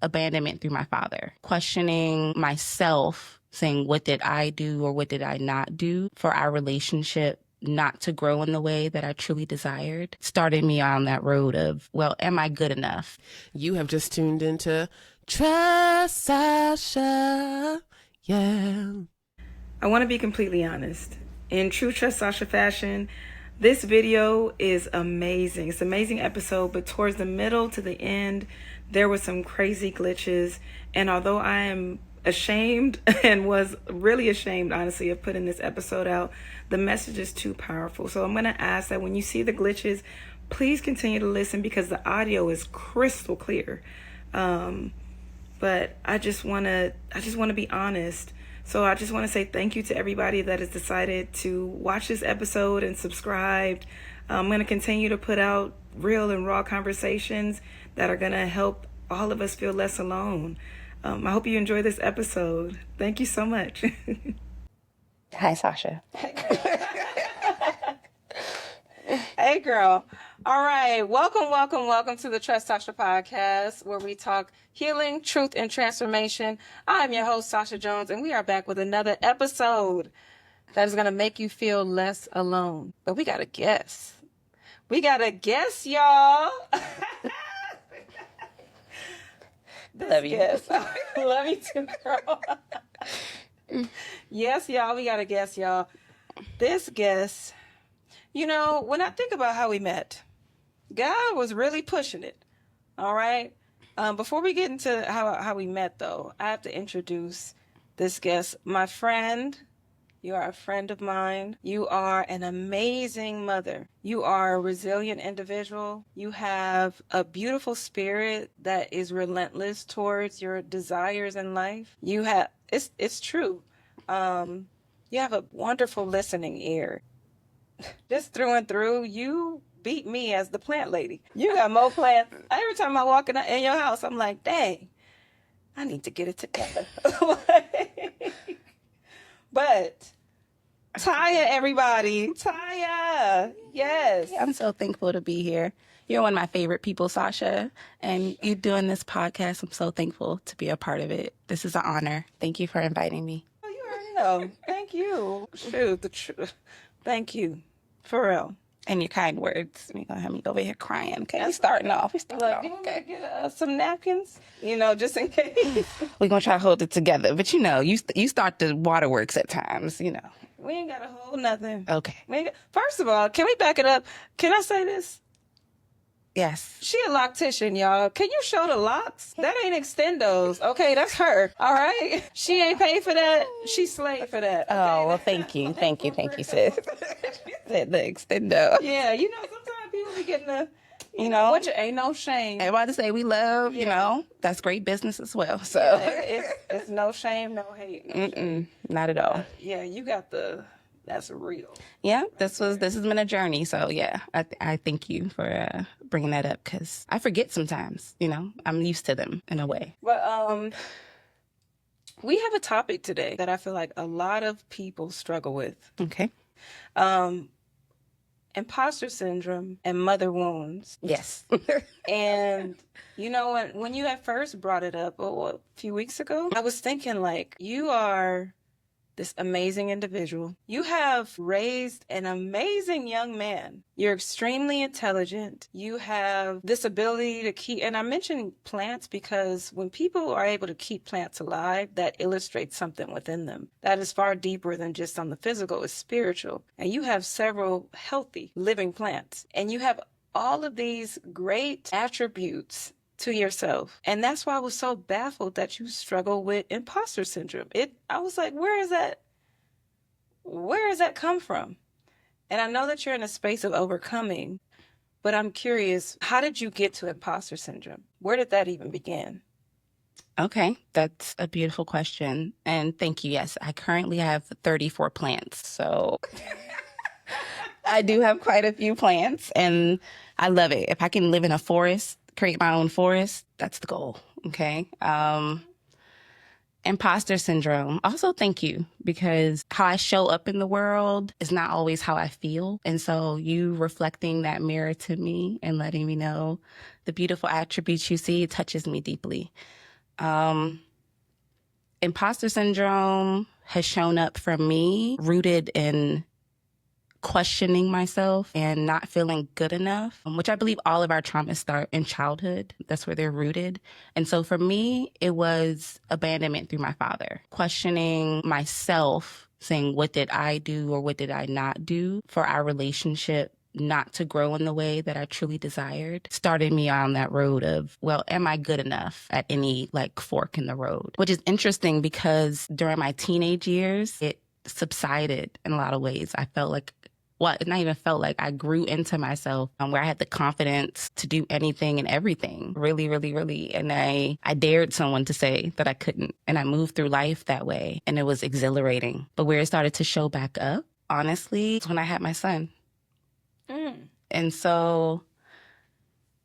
abandonment through my father, questioning myself, saying, what did I do or what did I not do for our relationship not to grow in the way that I truly desired, started me on that road of, well, am I good enough? You have just tuned into Trust Sasha. Yeah. I want to be completely honest. In true Trust Sasha fashion, this video is amazing. It's an amazing episode, but towards the middle to the end, there were some crazy glitches. And although I am ashamed and was really ashamed, honestly, of putting this episode out, the message is too powerful. So I'm going to ask that when you see the glitches, please continue to listen because the audio is crystal clear. But I just want to be honest. So I just want to say thank you to everybody that has decided to watch this episode and subscribed. I'm going to continue to put out real and raw conversations that are going to help all of us feel less alone. I hope you enjoy this episode. Thank you so much. Hi, Sasha. Hey, girl. All right. Welcome to the Trust Sasha podcast, where we talk healing, truth, and transformation. I'm your host, Sasha Jones, and we are back with another episode that is going to make you feel less alone. But we got a guest. Y'all. Love you. Guest. Love you too, girl. Yes, y'all. We got a guest, y'all. This guest, when I think about how we met, God was really pushing it. All right. Before we get into how we met, though, I have to introduce this guest, my friend. You are a friend of mine. You are an amazing mother. You are a resilient individual. You have a beautiful spirit that is relentless towards your desires in life. You have, it's true. You have a wonderful listening ear. Just through and through, you beat me as the plant lady. You got more plants. Every time I walk in your house, I'm like, dang, I need to get it together. But Tiye, everybody. Tiye. Yes. I'm so thankful to be here. You're one of my favorite people, Sasha, and you doing this podcast, I'm so thankful to be a part of it. This is an honor. Thank you for inviting me. Oh, you already know. Thank you. Shoot, thank you. For real. And your kind words. You're going to have me over here crying. Okay, we're starting off. You want me to get some napkins? Just in case. We're going to try to hold it together. But, you start the waterworks at times, We ain't got to hold nothing. Okay. First of all, can we back it up? Can I say this? Yes. She a loctician, y'all. Can you show the locks? That ain't extendos. Okay, that's her. All right? She ain't paid for that. She slaved for that. Okay? Oh, well, thank you, sis. The extendo. Yeah, sometimes people be getting which ain't no shame. I'm about to say we love, that's great business as well. So it's no shame, no hate. Not at all. Yeah, you got that's real. Yeah, this has been a journey. So yeah, I thank you for bringing that up because I forget sometimes. I'm used to them in a way. But we have a topic today that I feel like a lot of people struggle with. Okay. Imposter syndrome and mother wounds. Yes. And when you had first brought it up a few weeks ago, I was thinking you are this amazing individual. You have raised an amazing young man. You're extremely intelligent. You have this ability to keep, and I mentioned plants because when people are able to keep plants alive, that illustrates something within them. That is far deeper than just on the physical, it's spiritual. And you have several healthy living plants. And you have all of these great attributes to yourself. And that's why I was so baffled that you struggle with imposter syndrome. I was like, where is that come from? And I know that you're in a space of overcoming, but I'm curious, how did you get to imposter syndrome? Where did that even begin? Okay, that's a beautiful question. And thank you. Yes, I currently have 34 plants. So I do have quite a few plants and I love it. If I can live in a forest, create my own forest, that's the goal. Okay. Imposter syndrome. Also, thank you, because how I show up in the world is not always how I feel. And so you reflecting that mirror to me and letting me know the beautiful attributes you see touches me deeply. Imposter syndrome has shown up for me rooted in questioning myself and not feeling good enough, which I believe all of our traumas start in childhood. That's where they're rooted. And so for me, it was abandonment through my father, questioning myself, saying, what did I do or what did I not do for our relationship not to grow in the way that I truly desired, started me on that road of, well, am I good enough at any like fork in the road? Which is interesting because during my teenage years, it subsided in a lot of ways. I felt like, well, not even felt like, I grew into myself where I had the confidence to do anything and everything. Really, really, really. And I dared someone to say that I couldn't. And I moved through life that way. And it was exhilarating. But where it started to show back up, honestly, is when I had my son. And so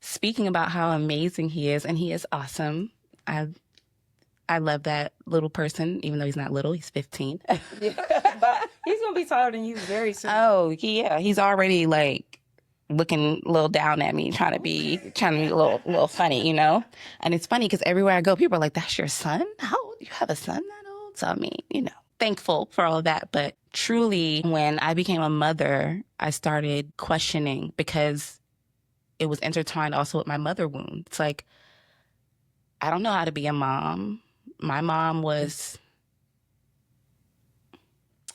speaking about how amazing he is, and he is awesome. I love that little person, even though he's not little, he's 15. But he's going to be taller than you very soon. Oh, yeah. He's already like looking a little down at me, trying to be a little funny, you know? And it's funny because everywhere I go, people are like, that's your son? How old? You have a son that old? So, I mean, you know, thankful for all of that. But truly, when I became a mother, I started questioning because it was intertwined also with my mother wound. It's like, I don't know how to be a mom. My mom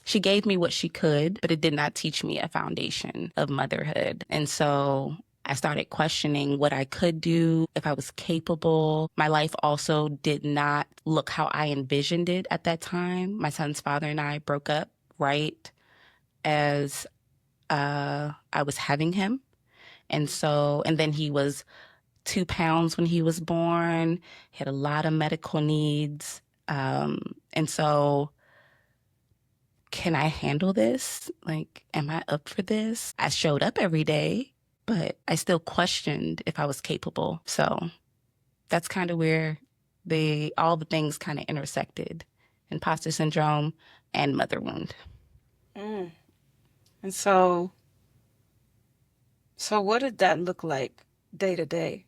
she gave me what she could, but it did not teach me a foundation of motherhood. And so I started questioning what I could do, if I was capable. My life also did not look how I envisioned it at that time. My son's father and I broke up right as I was having him. And then he was 2 pounds when he was born. He had a lot of medical needs. And so, can I handle this? Like, am I up for this? I showed up every day, but I still questioned if I was capable. So that's kind of where all the things kind of intersected: imposter syndrome and mother wound. And so what did that look like day to day?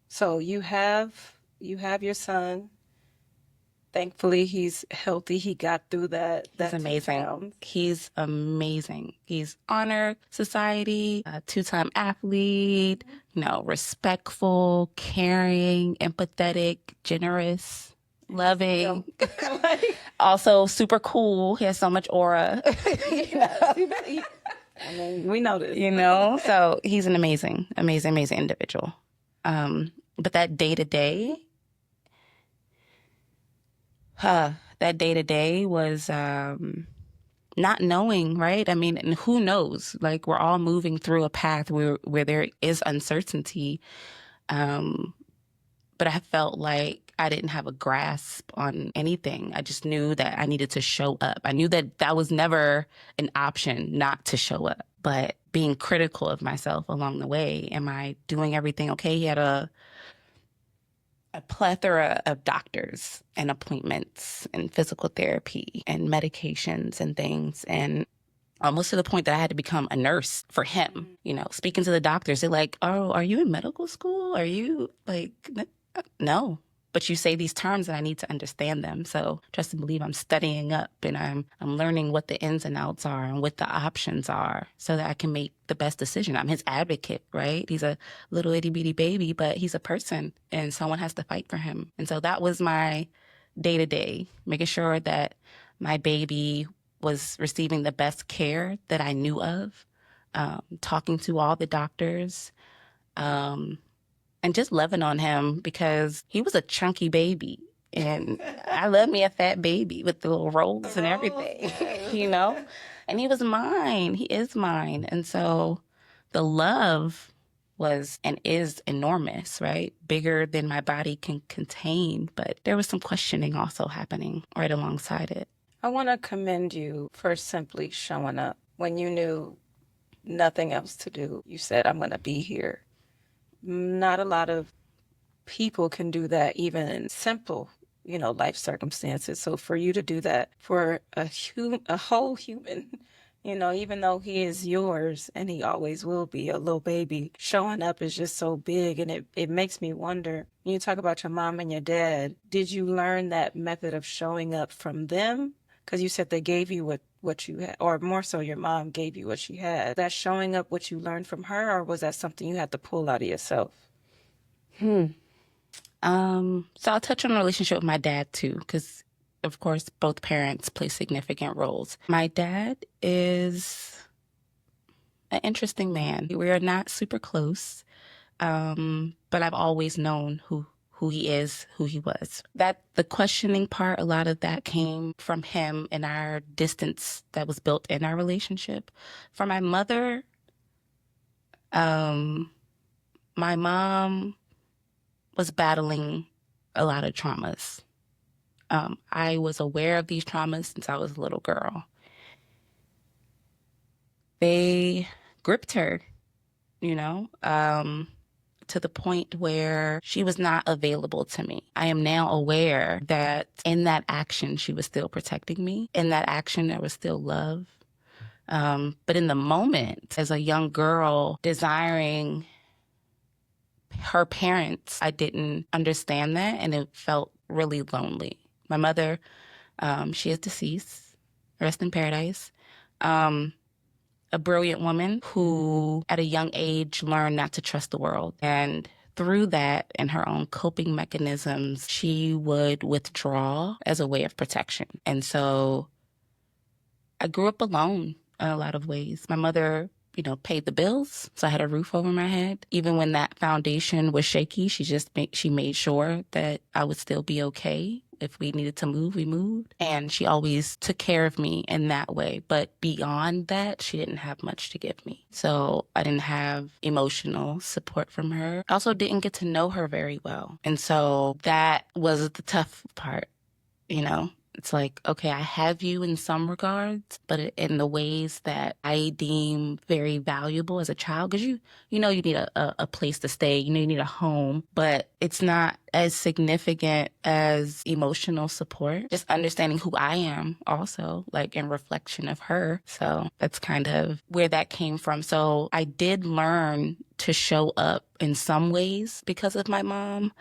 So you have your son. Thankfully, he's healthy. He got through that. He's amazing. He's amazing. He's honor society, a 2-time athlete, you know, respectful, caring, empathetic, generous, loving. Also super cool. He has so much aura. You know? I mean, we know this. You know, so he's an amazing, amazing, amazing individual. But that day to day, was not knowing, right? I mean, and who knows? Like, we're all moving through a path where there is uncertainty. But I felt like I didn't have a grasp on anything. I just knew that I needed to show up. I knew that was never an option not to show up, but being critical of myself along the way. Am I doing everything okay? He had a plethora of doctors and appointments and physical therapy and medications and things. And almost to the point that I had to become a nurse for him, you know, speaking to the doctors. They're like, oh, are you in medical school? Are you like, no. But you say these terms and I need to understand them. So trust and believe I'm studying up and I'm learning what the ins and outs are and what the options are so that I can make the best decision. I'm his advocate, right? He's a little itty bitty baby, but he's a person and someone has to fight for him. And so that was my day to day, making sure that my baby was receiving the best care that I knew of, talking to all the doctors, and just loving on him because he was a chunky baby. And I love me a fat baby with the little rolls and everything, you know? And he was mine. He is mine. And so the love was and is enormous, right? Bigger than my body can contain. But there was some questioning also happening right alongside it. I want to commend you for simply showing up when you knew nothing else to do. You said, I'm going to be here. Not a lot of people can do that, even in simple, life circumstances. So for you to do that for a whole human You know, even though he is yours and he always will be a little baby, showing up is just so big. And it makes me wonder, you talk about your mom and your dad, did you learn that method of showing up from them? Because you said they gave you what you had, or more so your mom gave you what she had. That showing up what you learned from her, or was that something you had to pull out of yourself? So I'll touch on the relationship with my dad too, because of course both parents play significant roles. My dad is an interesting man. We are not super close, but I've always known who he is, who he was. That the questioning part, a lot of that came from him and our distance that was built in our relationship. For my mother, my mom was battling a lot of traumas. I was aware of these traumas since I was a little girl. They gripped her, you know, to the point where she was not available to me. I am now aware that in that action, she was still protecting me. In that action, there was still love. But in the moment, as a young girl desiring her parents, I didn't understand that, and it felt really lonely. My mother, she is deceased, rest in paradise. A brilliant woman who, at a young age, learned not to trust the world. And through that and her own coping mechanisms, she would withdraw as a way of protection. And so I grew up alone in a lot of ways. My mother, paid the bills, so I had a roof over my head. Even when that foundation was shaky, she made sure that I would still be okay. If we needed to move, we moved. And she always took care of me in that way. But beyond that, she didn't have much to give me. So I didn't have emotional support from her. I also didn't get to know her very well. And so that was the tough part, It's like, okay, I have you in some regards, but in the ways that I deem very valuable as a child, because you need a place to stay, you need a home, but it's not as significant as emotional support. Just understanding who I am also, like in reflection of her. So that's kind of where that came from. So I did learn to show up in some ways because of my mom,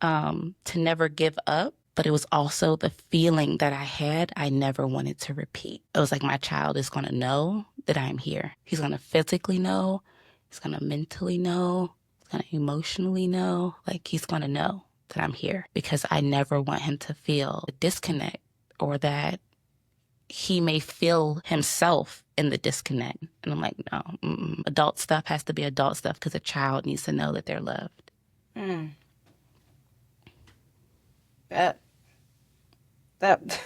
to never give up. But it was also the feeling that I had I never wanted to repeat. It was like my child is going to know that I'm here. He's going to physically know. He's going to mentally know. He's going to emotionally know. Like, he's going to know that I'm here, because I never want him to feel a disconnect, or that he may feel himself in the disconnect. And I'm like, no, adult stuff has to be adult stuff, because a child needs to know that they're loved. That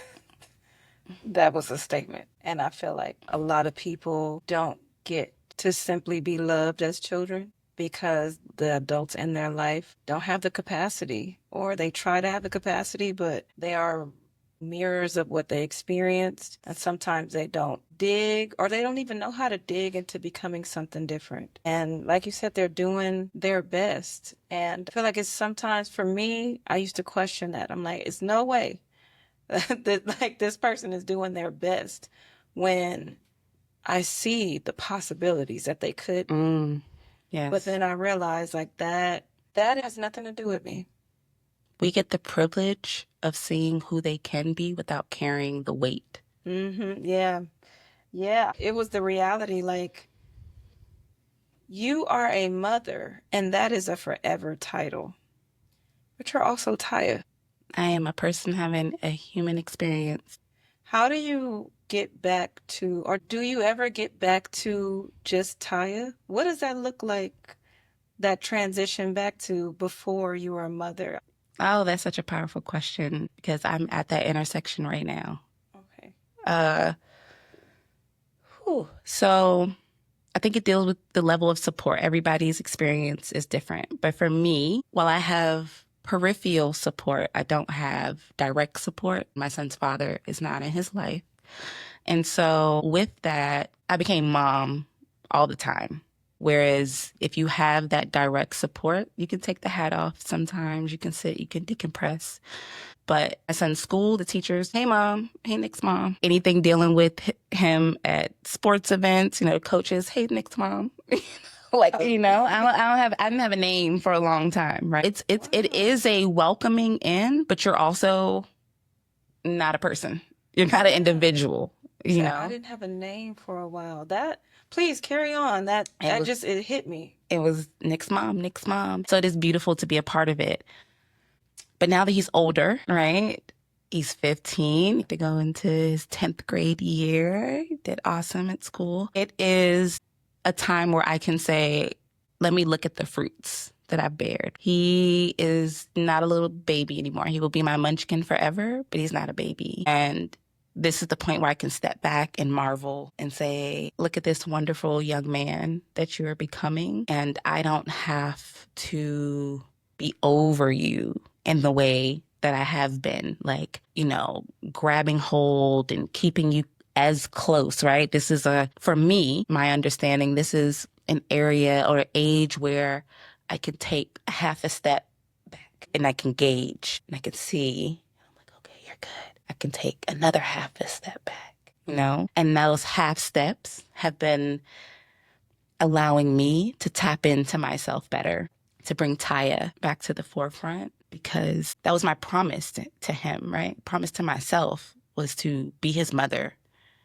that was a statement. And I feel like a lot of people don't get to simply be loved as children because the adults in their life don't have the capacity, or they try to have the capacity, but they are mirrors of what they experienced. And sometimes they don't dig, or they don't even know how to dig into becoming something different. And like you said, they're doing their best. And I feel like it's sometimes, for me, I used to question that. I'm like, it's no way that like this person is doing their best when I see the possibilities that they could. Yes. But then I realize like that has nothing to do with me. We get the privilege of seeing who they can be without carrying the weight. Yeah. It was the reality, like, you are a mother, and that is a forever title. But you're also Tiye. I am a person having a human experience. How do you get back to, or do you ever get back to just Tiye? What does that look like, that transition back to before you were a mother? Oh, that's such a powerful question, because I'm at that intersection right now. Okay. So I think it deals with the level of support. Everybody's experience is different. But for me, while I have peripheral support, I don't have direct support. My son's father is not in his life. And so with that, I became mom all the time. Whereas if you have that direct support, you can take the hat off sometimes. You can sit, you can decompress. But my son's school, the teachers, hey mom, hey Nick's mom. Anything dealing with him at sports events, coaches, hey Nick's mom. I didn't have a name for a long time, right? It is a welcoming in, but you're also not a person. You're not an individual, I didn't have a name for a while. Please carry on. It hit me. It was Nick's mom. So it is beautiful to be a part of it. But now that he's older, right? He's 15 to go into his 10th grade year. He did awesome at school. It is a time where I can say, let me look at the fruits that I've bared. He is not a little baby anymore. He will be my munchkin forever, but he's not a baby. And this is the point where I can step back and marvel and say, look at this wonderful young man that you are becoming. And I don't have to be over you in the way that I have been, grabbing hold and keeping you as close, right? This is for me, my understanding, this is an area or age where I can take half a step back and I can gauge and I can see. I'm like, okay, you're good. I can take another half a step back, And those half steps have been allowing me to tap into myself better, to bring Tiye back to the forefront, because that was my promise to him, right? Promise to myself was to be his mother.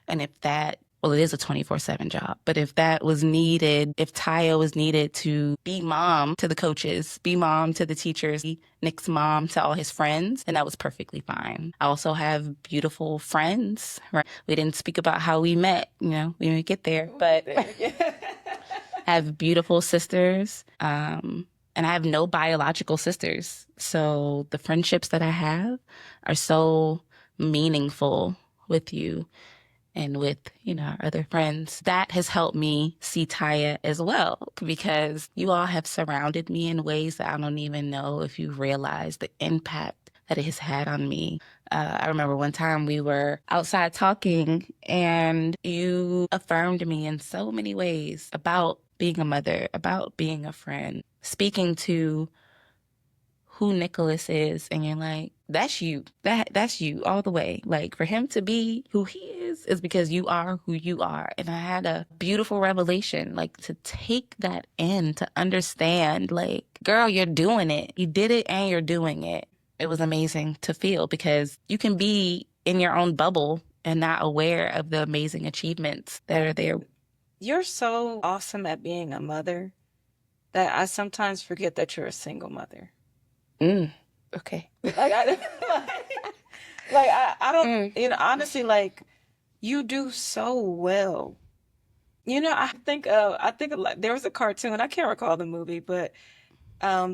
And if that, it is a 24/7 job, but if that was needed, if Tiye was needed to be mom to the coaches, be mom to the teachers, be Nick's mom to all his friends, then that was perfectly fine. I also have beautiful friends, right? We didn't speak about how we met, we didn't get there, but I have beautiful sisters, and I have no biological sisters. So the friendships that I have are so meaningful with you and with, our other friends. That has helped me see Tiye as well, because you all have surrounded me in ways that I don't even know if you realize the impact that it has had on me. I remember one time we were outside talking and you affirmed me in so many ways about being a mother, about being a friend, speaking to who Nicholas is, and you're like, that's you. That's you all the way. Like, for him to be who he is because you are who you are. And I had a beautiful revelation, to take that in, to understand, girl, you're doing it. You did it and you're doing it. It was amazing to feel, because you can be in your own bubble and not aware of the amazing achievements that are there. You're so awesome at being a mother that I sometimes forget that you're a single mother. Okay. I don't, honestly, you do so well. I think there was a cartoon, I can't recall the movie, but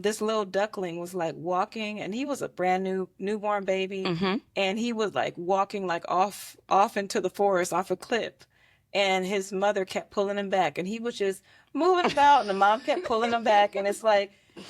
this little duckling was walking, and he was a brand new newborn baby, and he was walking off into the forest, off a cliff, and his mother kept pulling him back, and he was just moving about, and the mom kept pulling him back, and it's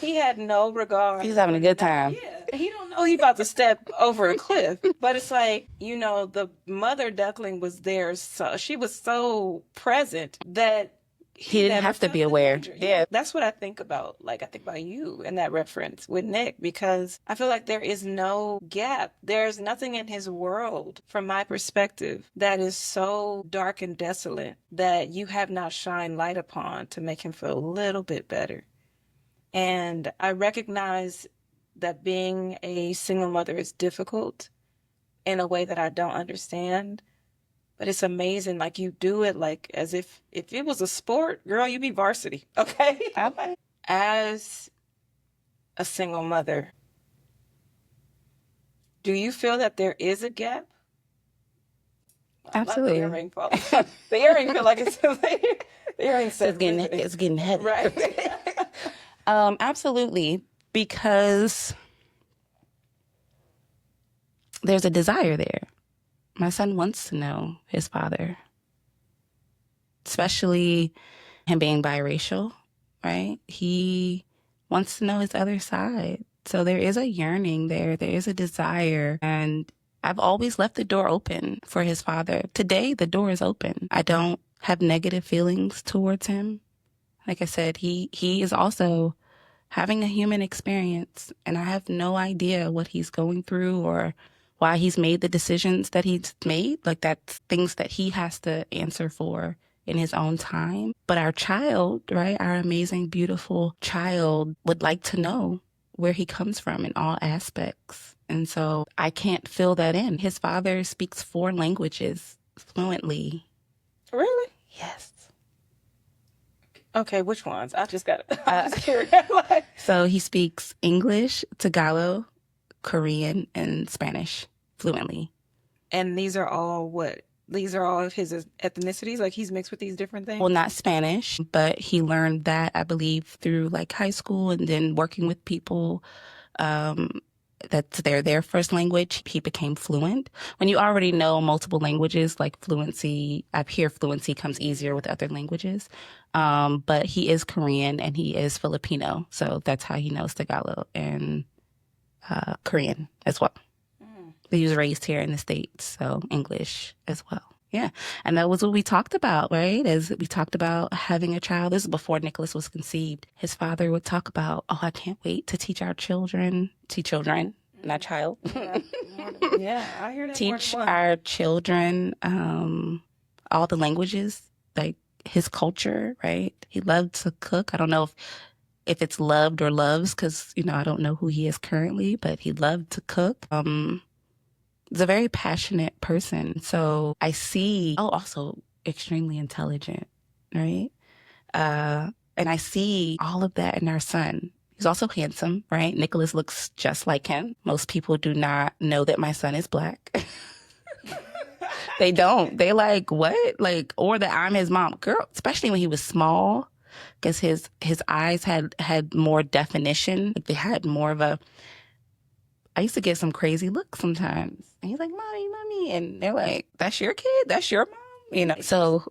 he had no regard. He's having a good time. Yeah, he don't know he about to step over a cliff, but it's the mother duckling was there, so she was so present that he didn't have to be aware. Yeah. That's what I think about. I think about you in that reference with Nick, because I feel like there is no gap. There's nothing in his world, from my perspective, that is so dark and desolate that you have not shined light upon to make him feel a little bit better. And I recognize that being a single mother is difficult in a way that I don't understand. But it's amazing, you do it as if it was a sport, girl, you'd be varsity, okay? As a single mother, do you feel that there is a gap? Absolutely. The earring falling. The earring feel like it's the earring says it's getting heavy. Right. Absolutely, because there's a desire there. My son wants to know his father, especially him being biracial, right? He wants to know his other side. So there is a yearning there. There is a desire. And I've always left the door open for his father. Today, the door is open. I don't have negative feelings towards him. Like I said, he is also having a human experience, and I have no idea what he's going through or why he's made the decisions that he's made. Like, that's things that he has to answer for in his own time. But our child, right, our amazing, beautiful child would like to know where he comes from in all aspects. And so I can't fill that in. His father speaks 4 languages fluently. Really? Yes. Okay, which ones? I just got I'm just curious. So he speaks English, Tagalog, Korean, and Spanish fluently. And these are all what? These are all of his ethnicities? Like, he's mixed with these different things? Well, not Spanish, but he learned that, I believe, through like high school and then working with people that's their first language. He became fluent. When you already know multiple languages, like fluency, I hear fluency comes easier with other languages. But he is Korean and he is Filipino. So that's how he knows Tagalog and Korean as well. He was raised here in the States, so English as well. Yeah. And that was what we talked about, right? As we talked about having a child. This is before Nicholas was conceived. His father would talk about, oh, I can't wait to teach our children, not child. Yeah, I hear that. Teach our children all the languages, like his culture, right? He loved to cook. I don't know if it's loved or loves, because, I don't know who he is currently, but he loved to cook. He's a very passionate person. So I see, also extremely intelligent, right? And I see all of that in our son. He's also handsome, right? Nicholas looks just like him. Most people do not know that my son is Black. They don't. They like, what? Like, or that I'm his mom. Girl, especially when he was small, because his eyes had more definition. Like, they had more of a, I used to get some crazy looks sometimes. And he's like, mommy. And they're like, that's your kid? That's your mom? So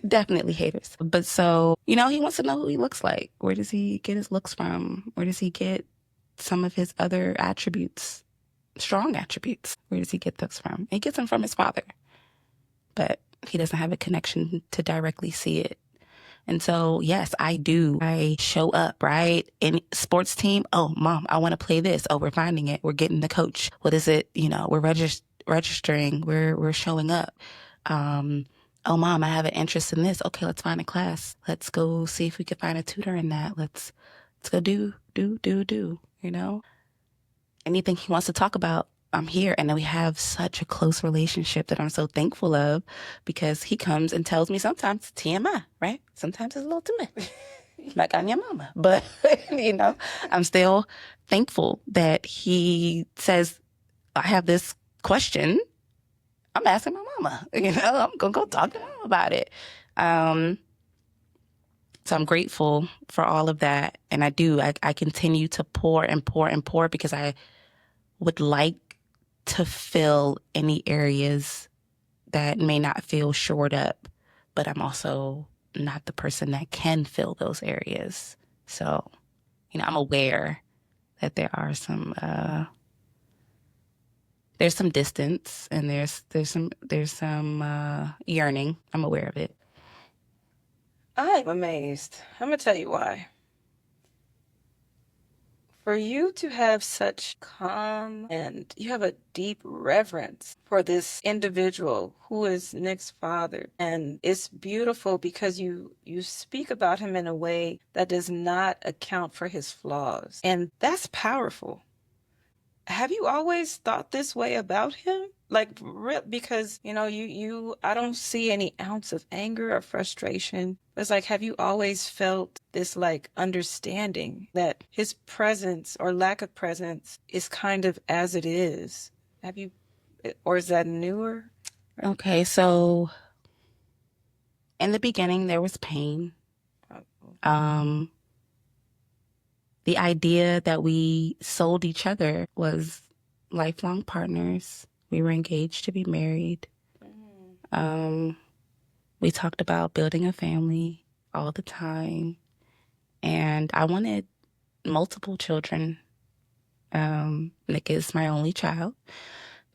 definitely haters. But so, he wants to know who he looks like. Where does he get his looks from? Where does he get some of his other attributes, strong attributes? Where does he get those from? He gets them from his father. But he doesn't have a connection to directly see it. And so, yes, I do. I show up, right? In sports team. Oh, mom, I want to play this. Oh, we're finding it. We're getting the coach. What is it? We're registering. We're showing up. Oh, mom, I have an interest in this. Okay, let's find a class. Let's go see if we can find a tutor in that. Let's go do. Anything he wants to talk about, I'm here. And then we have such a close relationship that I'm so thankful of, because he comes and tells me sometimes TMI, right? Sometimes it's a little too much. Like, on your mama. But, I'm still thankful that he says, I have this question. I'm asking my mama. I'm going to go talk to mom about it. So I'm grateful for all of that. And I continue to pour and pour and pour, because I would like to fill any areas that may not feel shored up, but I'm also not the person that can fill those areas. So, I'm aware that there are some, there's some distance and there's some yearning. I'm aware of it. I'm amazed. I'm going to tell you why. For you to have such calm and you have a deep reverence for this individual who is Nick's father. And it's beautiful because you speak about him in a way that does not account for his flaws. And that's powerful. Have you always thought this way about him? Like, because, I don't see any ounce of anger or frustration. It's like, have you always felt this, like, understanding that his presence or lack of presence is kind of as it is? Have you, or is that newer? Okay, so in the beginning, there was pain. The idea that we sold each other was lifelong partners. We were engaged to be married. We talked about building a family all the time. And I wanted multiple children. Nick is my only child.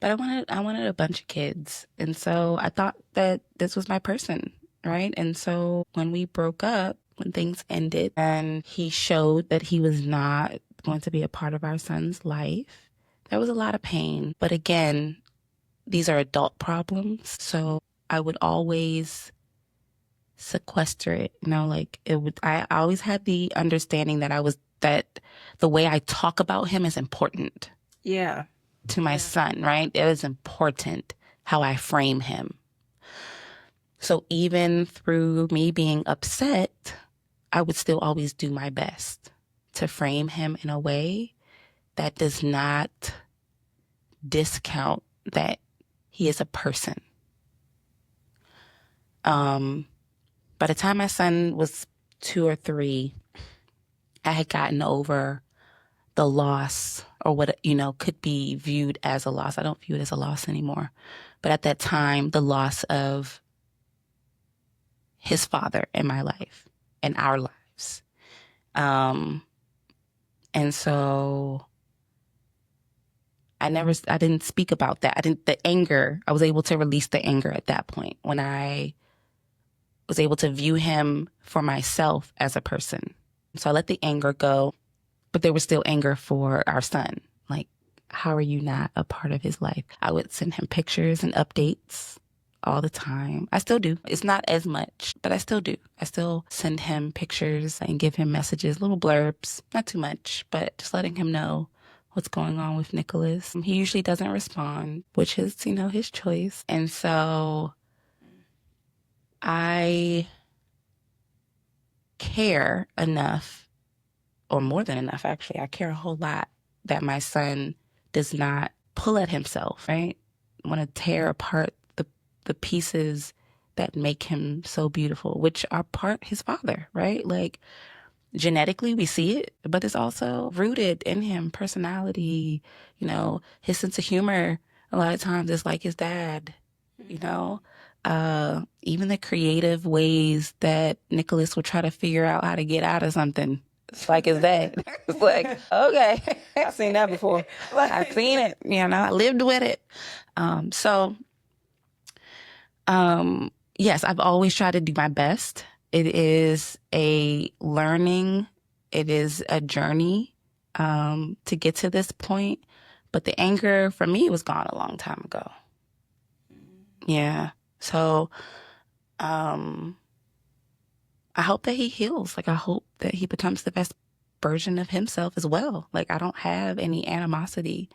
But I wanted a bunch of kids. And so I thought that this was my person, right? And so when we broke up, when things ended, and he showed that he was not going to be a part of our son's life. There was a lot of pain. But again, these are adult problems. So I would always sequester it, like I always had the understanding that the way I talk about him is important. Yeah. To my son, right? It is important how I frame him. So even through me being upset, I would still always do my best to frame him in a way that does not discount that he is a person. By the time my son was 2 or 3, I had gotten over the loss, or what, could be viewed as a loss. I don't view it as a loss anymore. But at that time, the loss of his father in my life, in our lives. And so I didn't speak about that. I was able to release the anger at that point when I was able to view him for myself as a person. So I let the anger go, but there was still anger for our son. Like, how are you not a part of his life? I would send him pictures and updates all the time. I still do. It's not as much, but I still do. I still send him pictures and give him messages, little blurbs, not too much, but just letting him know what's going on with Nicholas. He usually doesn't respond, which is, his choice. And so I care enough, or more than enough, actually. I care a whole lot that my son does not pull at himself, right? Want to tear apart the pieces that make him so beautiful, which are part his father, right? Like, genetically, we see it, but it's also rooted in him, personality, his sense of humor. A lot of times it's like his dad, even the creative ways that Nicholas will try to figure out how to get out of something. It's like his dad. It's like, okay. I've seen that before. I've seen it, I lived with it. Yes, I've always tried to do my best. It is a learning, it is a journey to get to this point. But the anger for me was gone a long time ago. Yeah. So I hope that he heals. Like, I hope that he becomes the best version of himself as well. Like, I don't have any animosity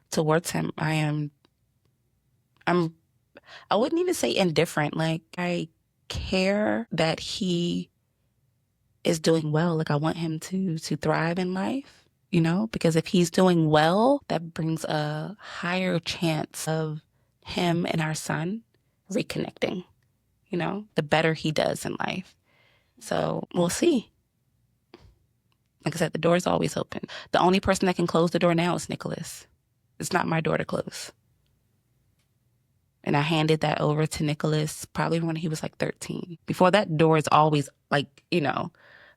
towards him. I wouldn't even say indifferent. Like, I care that he is doing well. Like, I want him to thrive in life, because if he's doing well, that brings a higher chance of him and our son reconnecting, the better he does in life. So we'll see. Like I said, the door is always open. The only person that can close the door now is Nicholas. It's not my door to close. And I handed that over to Nicholas probably when he was like 13. Before that, door is always like,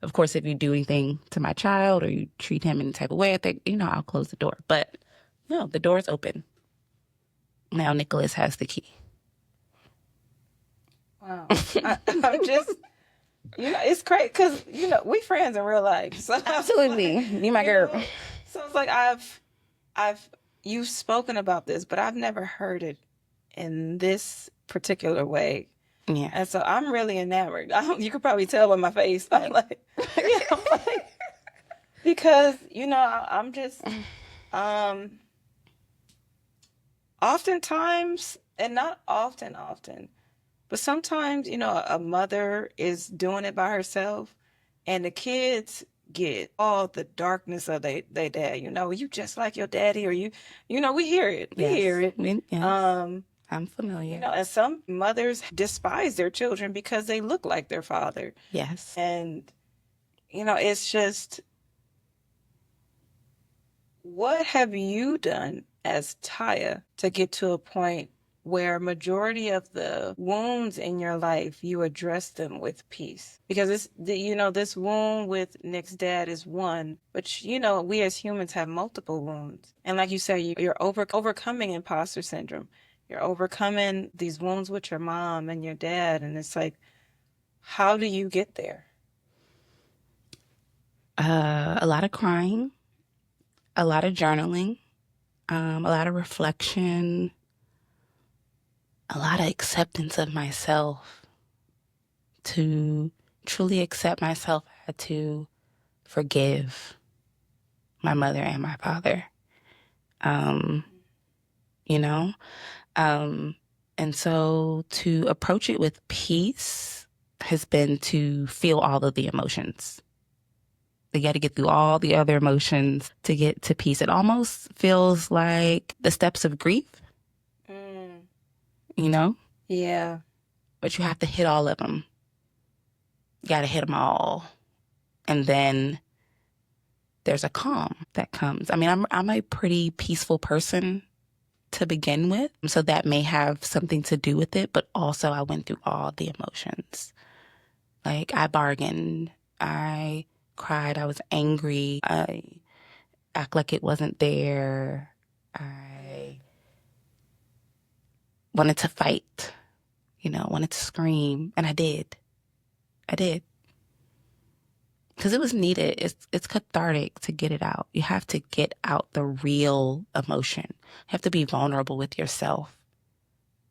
of course, if you do anything to my child or you treat him in a type of way, I think, I'll close the door. But no, the door is open. Now Nicholas has the key. Wow. I'm just, it's crazy because, we friends in real life. So, absolutely. You my girl. So it's like you've spoken about this, but I've never heard it in this particular way. Yeah. And so I'm really enamored. You could probably tell by my face. I'm like, because, I'm just, oftentimes, and not often, but sometimes, a mother is doing it by herself and the kids get all the darkness of their dad. You just like your daddy, or we hear it. We hear it. Yes. I'm familiar. And some mothers despise their children because they look like their father. Yes. And, it's just, what have you done as Tiye to get to a point where majority of the wounds in your life, you address them with peace? Because this wound with Nick's dad is one, but we as humans have multiple wounds. And like you say, you're overcoming imposter syndrome. You're overcoming these wounds with your mom and your dad. And it's like, how do you get there? A lot of crying, a lot of journaling, a lot of reflection, a lot of acceptance of myself. To truly accept myself, I had to forgive my mother and my father. Um, you know? And so to approach it with peace has been to feel all of the emotions. You got to get through all the other emotions to get to peace. It almost feels like the steps of grief, you know? Yeah. But you have to hit all of them. You got to hit them all. And then there's a calm that comes. I mean, I'm a pretty peaceful person to begin with, so that may have something to do with it, but also I went through all the emotions. Like, I bargained, I cried, I was angry, I act like it wasn't there, I wanted to fight, wanted to scream, and I did. Because it was needed. It's cathartic to get it out. You have to get out the real emotion. You have to be vulnerable with yourself.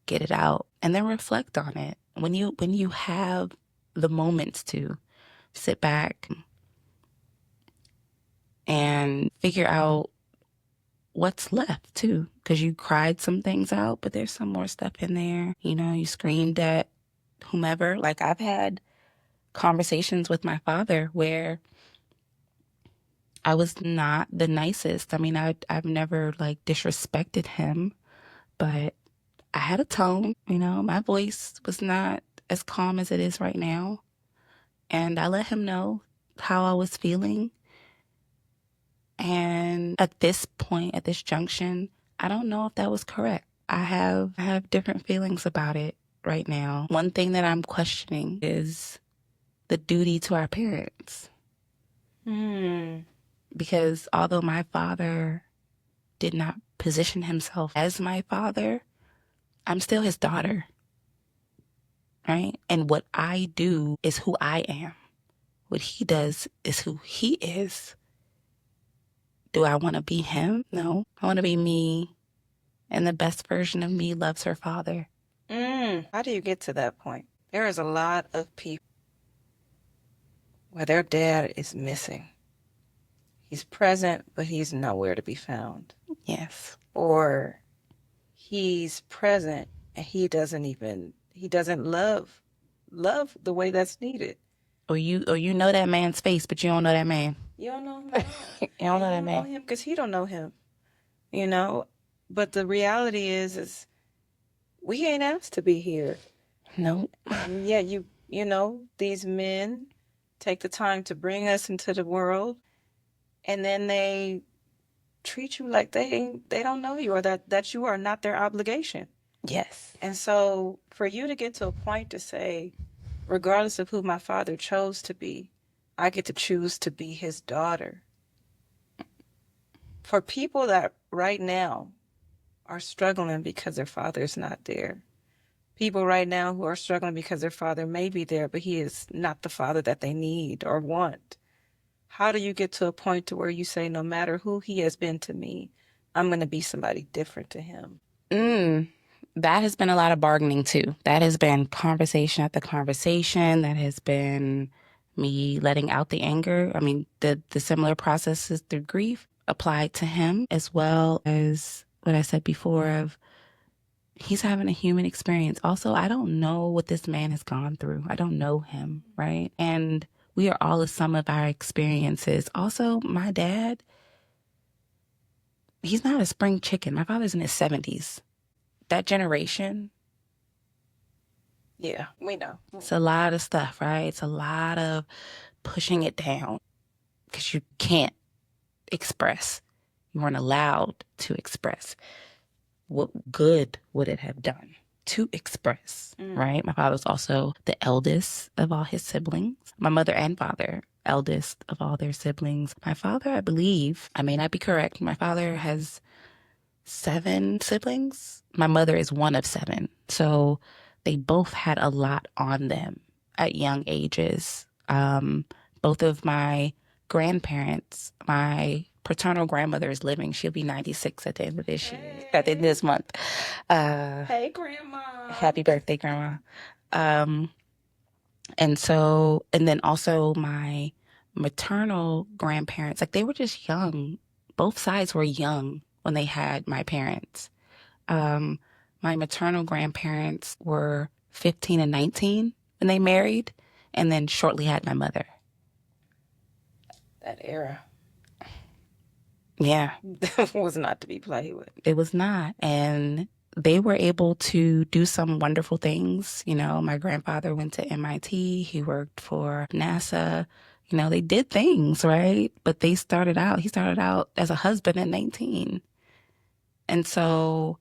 Get it out, and then reflect on it. When you have the moments to sit back and figure out what's left too, because you cried some things out, but there's some more stuff in there. You screamed at whomever. Like, I've had conversations with my father where I was not the nicest. I mean, I've never disrespected him, but I had a tone. My voice was not as calm as it is right now. And I let him know how I was feeling. And at this point, at this junction, I don't know if that was correct. I have different feelings about it right now. One thing that I'm questioning is the duty to our parents. Because although my father did not position himself as my father, I'm still his daughter, right? And what I do is who I am. What he does is who he is. Do I want to be him? No. I want to be me, and the best version of me loves her father. How do you get to that point? There is a lot of people where their dad is missing. He's present, but he's nowhere to be found. Yes. Or he's present and he doesn't love the way that's needed. Or you know that man's face, but you don't know that man. You don't know him. You don't know that man. Because he don't know him. But the reality is we ain't asked to be here. No. And yet these men take the time to bring us into the world, and then they treat you like they don't know you, or that you are not their obligation. Yes. And so for you to get to a point to say, regardless of who my father chose to be, I get to choose to be his daughter. For people that right now are struggling because their father's not there. People right now who are struggling because their father may be there, but he is not the father that they need or want. How do you get to a point to where you say, no matter who he has been to me, I'm going to be somebody different to him? That has been a lot of bargaining too. That has been conversation after conversation. That has been me letting out the anger. I mean, the similar processes through grief applied to him, as well as what I said before of he's having a human experience. Also, I don't know what this man has gone through. I don't know him, right? And we are all a sum of our experiences. Also, my dad, he's not a spring chicken. My father's in his 70s. That generation. Yeah, we know. It's a lot of stuff, right? It's a lot of pushing it down because you can't express. You weren't allowed to express. What good would it have done to express, right? My father was also the eldest of all his siblings. My mother and father, eldest of all their siblings. My father, I believe, I may not be correct, my father has 7 siblings. My mother is one of 7. So they both had a lot on them at young ages. Both of my grandparents, my paternal grandmother is living. She'll be 96 at the end of at the end of this month. Hey, Grandma. Happy birthday, Grandma. And then also my maternal grandparents, like they were just young. Both sides were young when they had my parents. My maternal grandparents were 15 and 19 when they married, and then shortly had my mother. That era. Yeah. Was not to be played with. It was not. And they were able to do some wonderful things. You know, my grandfather went to MIT. He worked for NASA. You know, they did things, right? But he started out as a husband at 19. And so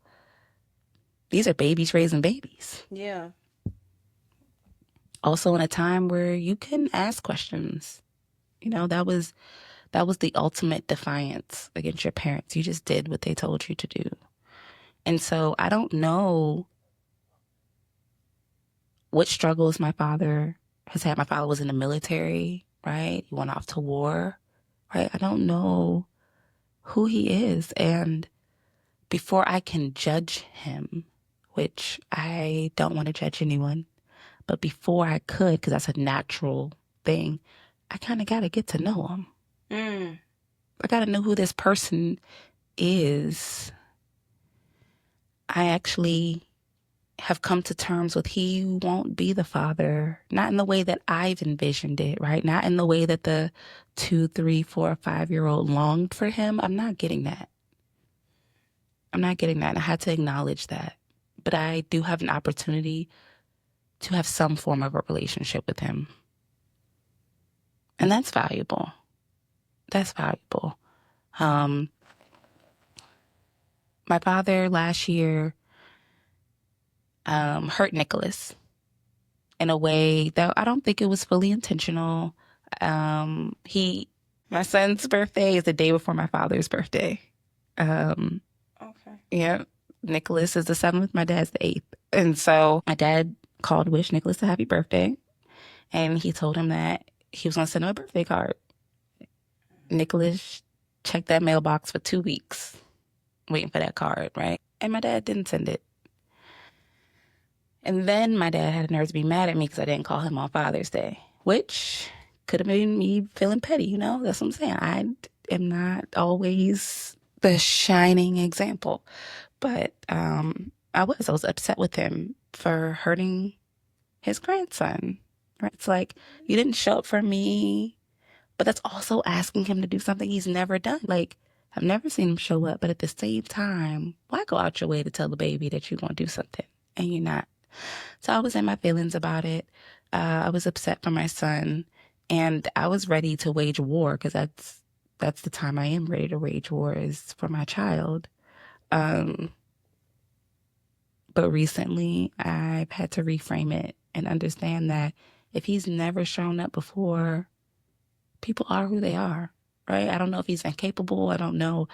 these are babies raising babies. Yeah. Also in a time where you can ask questions. You know, that was the ultimate defiance against your parents. You just did what they told you to do. And so I don't know what struggles my father has had. My father was in the military, right? He went off to war, right? I don't know who he is. And before I can judge him, which I don't want to judge anyone, but before I could, because that's a natural thing, I kind of got to get to know him. I got to know who this person is. I actually have come to terms with he won't be the father, not in the way that I've envisioned it, right? Not in the way that the 2, 3, 4, 5-year-old longed for him. I'm not getting that. And I had to acknowledge that. But I do have an opportunity to have some form of a relationship with him. And that's valuable. My father last year hurt Nicholas in a way that I don't think it was fully intentional. My son's birthday is the day before my father's birthday. Okay. Yeah. Nicholas is the 7th, my dad's the 8th. And so my dad called to wish Nicholas a happy birthday. And he told him that he was going to send him a birthday card. Nicholas checked that mailbox for 2 weeks waiting for that card, right? And my dad didn't send it. And then my dad had the nerve to be mad at me because I didn't call him on Father's Day, which could have been me feeling petty, you know? That's what I'm saying. I am not always the shining example. But I was upset with him for hurting his grandson, right? It's like, you didn't show up for me, but that's also asking him to do something he's never done. Like, I've never seen him show up, but at the same time, why go out your way to tell the baby that you're going to do something and you're not? So I was in my feelings about it. I was upset for my son, and I was ready to wage war because that's the time I am ready to wage war is for my child. But recently, I've had to reframe it and understand that if he's never shown up before, people are who they are, right? I don't know if he's incapable. I don't know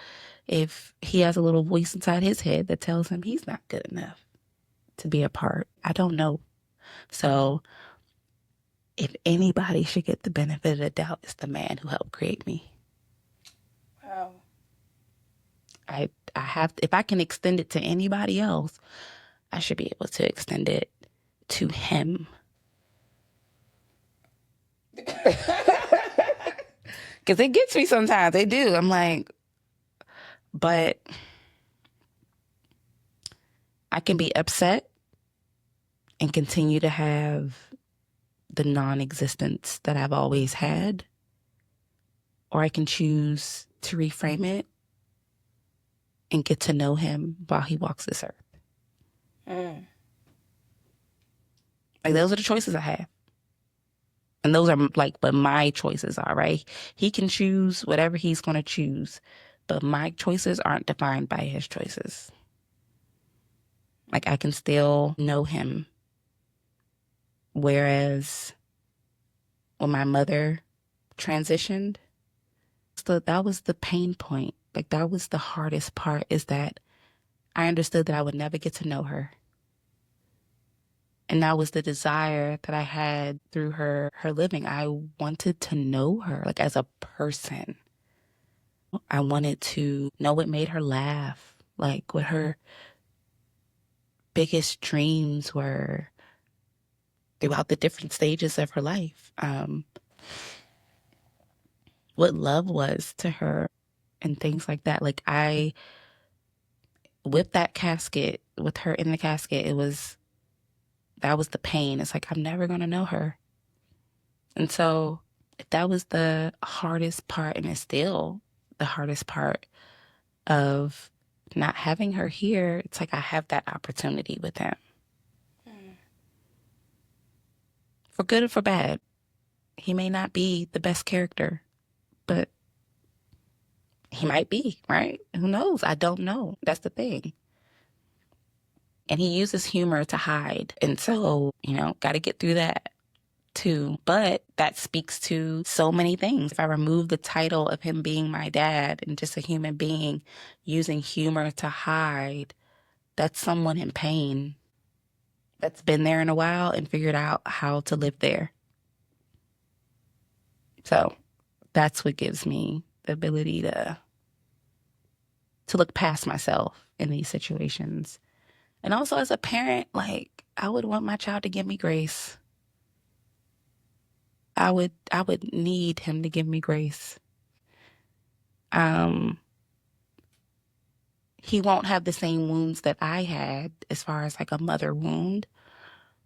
if he has a little voice inside his head that tells him he's not good enough to be a part. I don't know. So if anybody should get the benefit of the doubt, it's the man who helped create me. Wow. I have, if I can extend it to anybody else, I should be able to extend it to him. Because it gets me sometimes. They do. I'm like, but I can be upset and continue to have the non-existence that I've always had, or I can choose to reframe it and get to know him while he walks this earth. Like, those are the choices I have. And those are like what my choices are, right? He can choose whatever he's going to choose, but my choices aren't defined by his choices. Like, I can still know him. Whereas when my mother transitioned, that was the pain point. Like, that was the hardest part, is that I understood that I would never get to know her. And that was the desire that I had through her living. I wanted to know her, like, as a person. I wanted to know what made her laugh, like what her biggest dreams were throughout the different stages of her life. What love was to her and things like that. Like, with that casket, with her in the casket, that was the pain. It's like, I'm never going to know her. And so that was the hardest part, and it's still the hardest part of not having her here. It's like I have that opportunity with him. For good or for bad. He may not be the best character, but he might be, right? Who knows? I don't know. That's the thing. And he uses humor to hide. And so, got to get through that too. But that speaks to so many things. If I remove the title of him being my dad and just a human being using humor to hide, that's someone in pain that's been there in a while and figured out how to live there. So that's what gives me the ability to look past myself in these situations. And also as a parent, like, I would want my child to give me grace. I would need him to give me grace. He won't have the same wounds that I had as far as like a mother wound.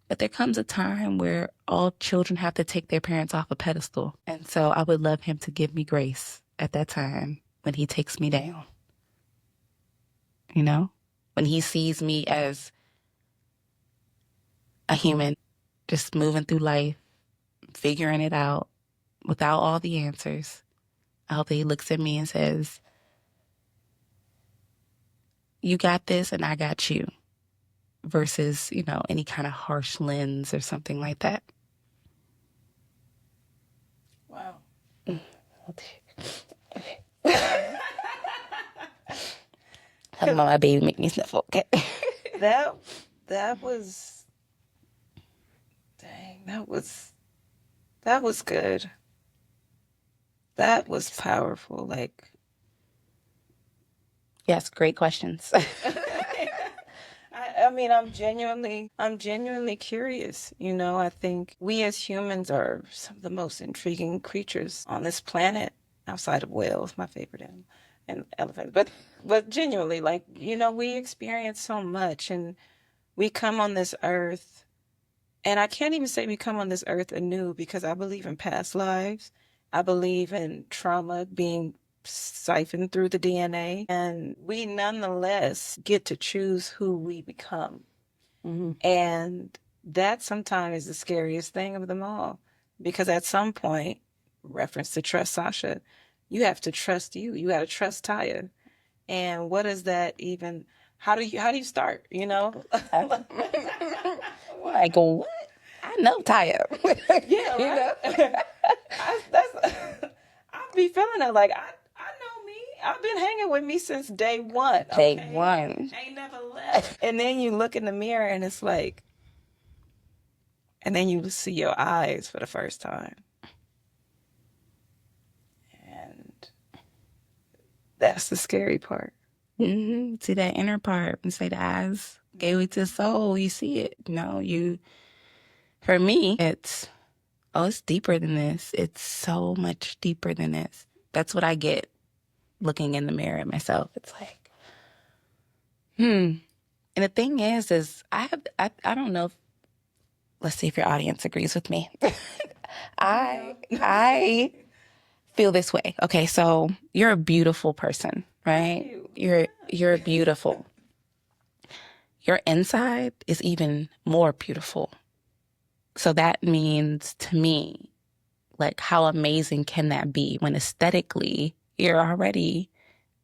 But there comes a time where all children have to take their parents off a pedestal. And so I would love him to give me grace at that time when he takes me down. When he sees me as a human just moving through life, figuring it out without all the answers. I hope that he looks at me and says, you got this and I got you, versus, any kind of harsh lens or something like that. Wow. Talking about my baby make me sniffle. Okay. That was, dang, that was good. That was powerful. Like, Yes, great questions. I mean, I'm genuinely curious. I think we as humans are some of the most intriguing creatures on this planet, outside of whales, my favorite animal, and elephants. But genuinely, like, we experience so much, and we come on this earth, and I can't even say we come on this earth anew, because I believe in past lives. I believe in trauma being siphoned through the DNA, and we nonetheless get to choose who we become. Mm-hmm. And that sometimes is the scariest thing of them all, because at some point, reference to trust Sasha, you have to trust you. You got to trust Tiye. And what is that even? How do you start? Like, what? I know Tiye. Yeah, right. I be feeling that, like, I know me. I've been hanging with me since day one. Day one. Ain't never left. And then you look in the mirror and it's like, and then you see your eyes for the first time. And that's the scary part. Mm-hmm. See that inner part and say the eyes gave it to the soul. You see it. For me, it's deeper than this. It's so much deeper than this. That's what I get looking in the mirror at myself. It's like, And the thing is I don't know if, let's see if your audience agrees with me. I feel this way. Okay, so you're a beautiful person, right? You're beautiful. Your inside is even more beautiful. So that means to me, like, how amazing can that be when aesthetically you're already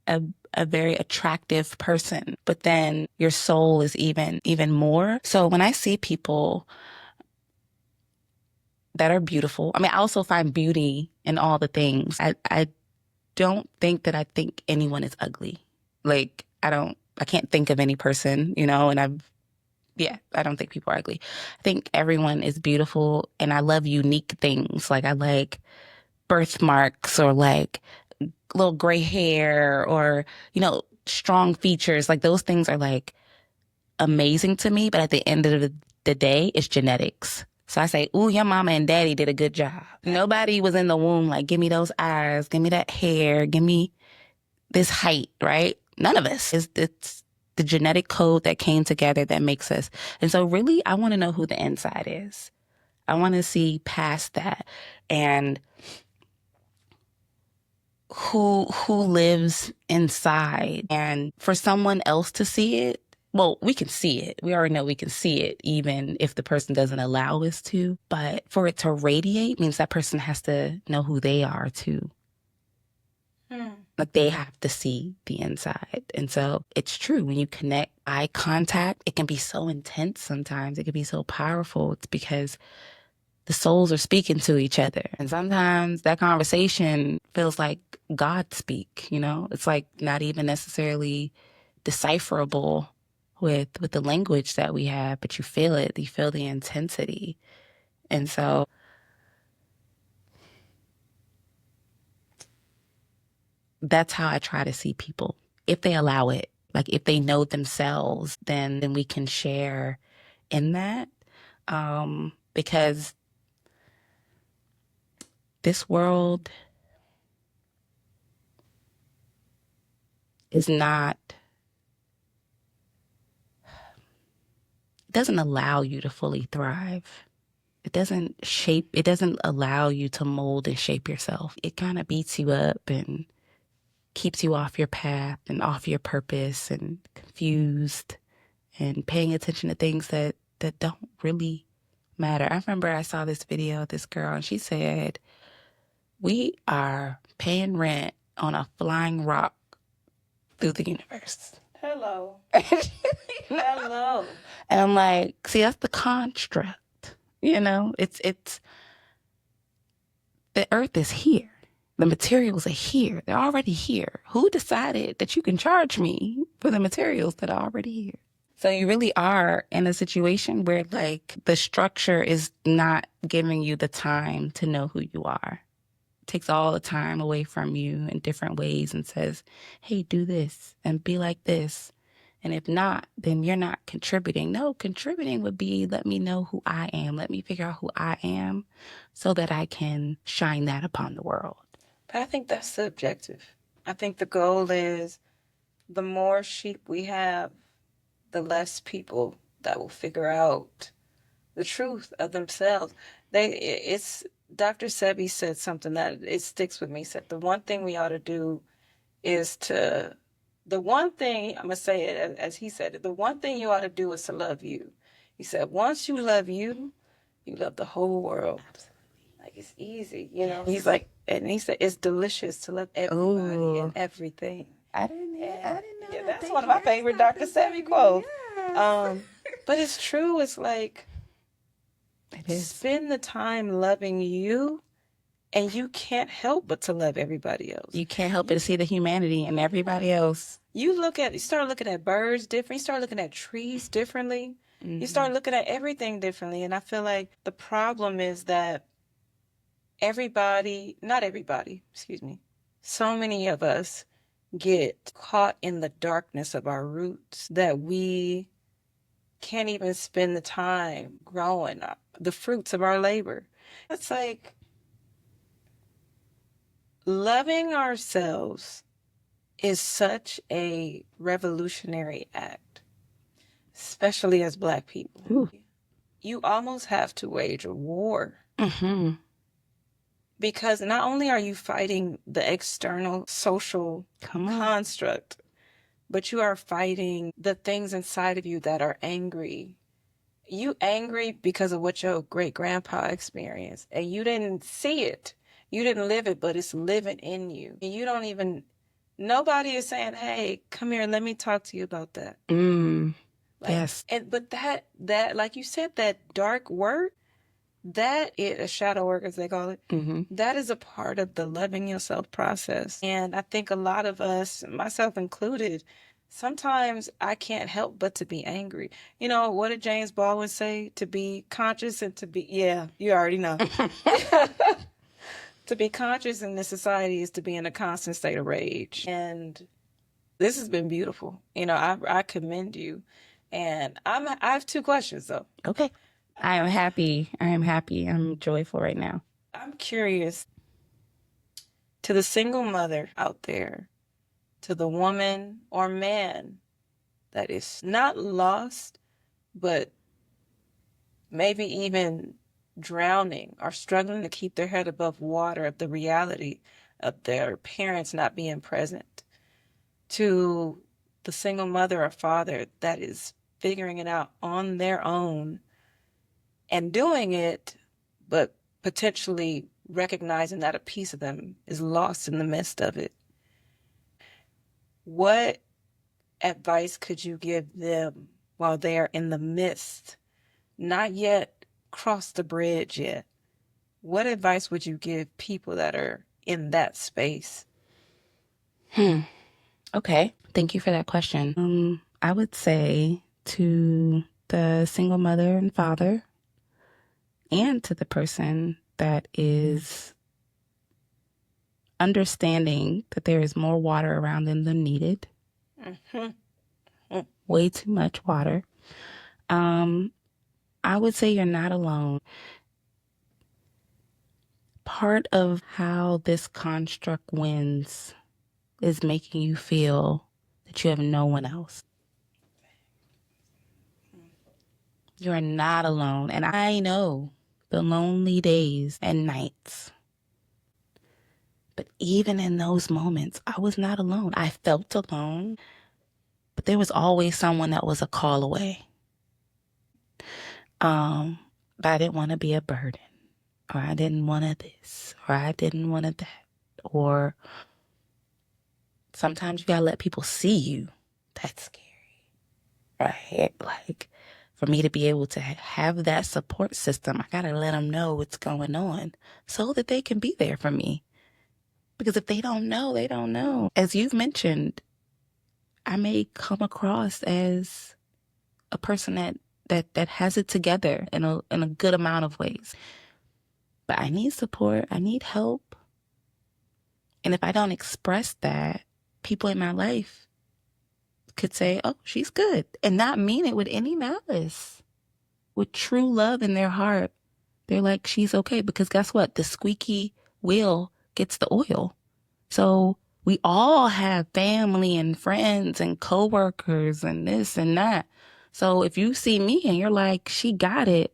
a very attractive person, but then your soul is even more. So when I see people that are beautiful, I mean, I also find beauty in all the things. I don't think that I think anyone is ugly. Like, I can't think of any person, and I've Yeah, I don't think people are ugly. I think everyone is beautiful, and I love unique things. Like I like birthmarks or like little gray hair or, strong features. Like those things are like amazing to me. But at the end of the day, it's genetics. So I say, ooh, your mama and daddy did a good job. Nobody was in the womb like, give me those eyes, give me that hair, give me this height, right? None of us. It's the genetic code that came together that makes us. And so really, I want to know who the inside is. I want to see past that and who lives inside. And for someone else to see it, well, we can see it. We already know we can see it, even if the person doesn't allow us to. But for it to radiate means that person has to know who they are too. Like they have to see the inside. And so it's true. When you connect eye contact, it can be so intense sometimes. It can be so powerful. It's because the souls are speaking to each other. And sometimes that conversation feels like God speak, It's like not even necessarily decipherable with the language that we have, but you feel it. You feel the intensity. And so that's how I try to see people. If they allow it, like if they know themselves, then we can share in that. Because this world is not, it doesn't allow you to fully thrive. It doesn't allow you to mold and shape yourself. It kind of beats you up and keeps you off your path and off your purpose and confused and paying attention to things that don't really matter. I remember I saw this video of this girl and she said, we are paying rent on a flying rock through the universe. Hello. Hello. And I'm like, see, that's the construct. It's the earth is here. The materials are here. They're already here. Who decided that you can charge me for the materials that are already here? So you really are in a situation where like the structure is not giving you the time to know who you are. It takes all the time away from you in different ways and says, hey, do this and be like this. And if not, then you're not contributing. No, contributing would be, let me know who I am. Let me figure out who I am so that I can shine that upon the world. But I think that's subjective. I think the goal is the more sheep we have, the less people that will figure out the truth of themselves. Dr. Sebi said something that it sticks with me. He said the one thing we ought to do is the one thing, I'm going to say it as he said it, the one thing you ought to do is to love you. He said, once you love you, you love the whole world. Like, it's easy, He's like, and he said, it's delicious to love everybody and everything. I didn't know. Yeah, that's one of my favorite Dr. Sebi quotes. But it's true. It's like, spend the time loving you, and you can't help but to love everybody else. You can't help but to see the humanity in everybody else. You start looking at birds different. You start looking at trees differently. Mm-hmm. You start looking at everything differently. And I feel like the problem is that not everybody, so many of us get caught in the darkness of our roots that we can't even spend the time growing up, the fruits of our labor. It's like loving ourselves is such a revolutionary act, especially as Black people. Ooh. You almost have to wage a war. Mm-hmm. Because not only are you fighting the external social construct, but you are fighting the things inside of you that are angry. You angry because of what your great-grandpa experienced, and you didn't see it. You didn't live it, but it's living in you. And you don't even, nobody is saying, hey, come here, let me talk to you about that. Yes. But that, like you said, that dark work, that is a shadow work, as they call it. Mm-hmm. That is a part of the loving yourself process. And I think a lot of us, myself included, sometimes I can't help but to be angry. You know, what did James Baldwin say? To be conscious and to be, yeah, you already know. To be conscious in this society is to be in a constant state of rage. And this has been beautiful. You know, I commend you. And I have two questions though. Okay. I am happy. I am happy. I'm joyful right now. I'm curious, to the single mother out there, to the woman or man that is not lost, but maybe even drowning or struggling to keep their head above water of the reality of their parents not being present, to the single mother or father that is figuring it out on their own and doing it, but potentially recognizing that a piece of them is lost in the midst of it. What advice could you give them while they are in the midst, not yet crossed the bridge yet? What advice would you give people that are in that space? Okay. Thank you for that question. I would say to the single mother and father and to the person that is understanding that there is more water around them than needed. Way too much water. I would say you're not alone. Part of how this construct wins is making you feel that you have no one else. You are not alone. And I know the lonely days and nights. But even in those moments, I was not alone. I felt alone, but there was always someone that was a call away. But I didn't want to be a burden, or I didn't want to this, or I didn't want to that. Or sometimes you gotta let people see you. That's scary, right? Like, for me to be able to have that support system, I gotta let them know what's going on so that they can be there for me. Because if they don't know, they don't know. As you've mentioned, I may come across as a person that has it together in a good amount of ways. But I need support. I need help. And if I don't express that, people in my life could say, oh, she's good, and not mean it with any malice. With true love in their heart, they're like, she's okay. Because guess what? The squeaky wheel gets the oil. So we all have family and friends and coworkers and this and that. So if you see me and you're like, she got it,